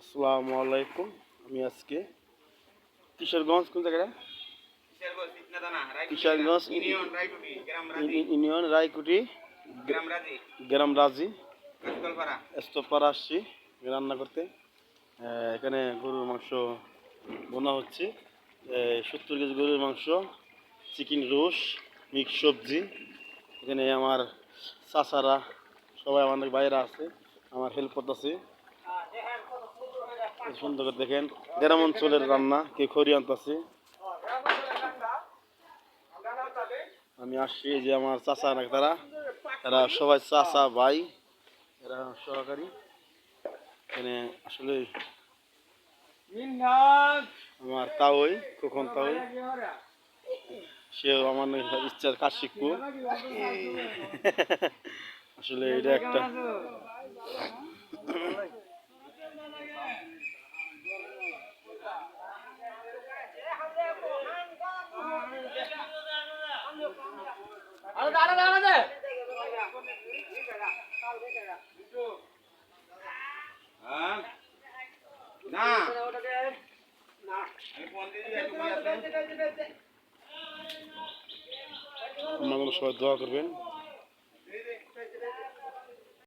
আসসালামু আলাইকুম। আমি আজকে কিশোরগঞ্জ কোন জায়গাটা? কিশোরগঞ্জ ইউনিয়ন রায়কুটি গ্রাম রাজি স্তপাড়া আসছি রান্না করতে। এখানে গরুর মাংস বোনা হচ্ছে। 70 কেজি গরুর মাংস, চিকেন রোস, মিক্স সবজি। এখানে আমার চাচারা সবাই আমাদের বাইরে আছে, আমার হেল্প করতেছে। সুন্দর করে দেখেন গ্রাম অঞ্চলের রান্না, কে খড়ি আনতেছে। আমি আসছি যে আমার চাচা না, তারা সবাই চাচা ভাই, এরা সহকারী। এখানে আসলে আমার তাওই কখন তাওই সেও আমার ইচ্ছার কাজ শিখবো। আসলে এটা একটা আপনারা সবাই দোয়া করবেন।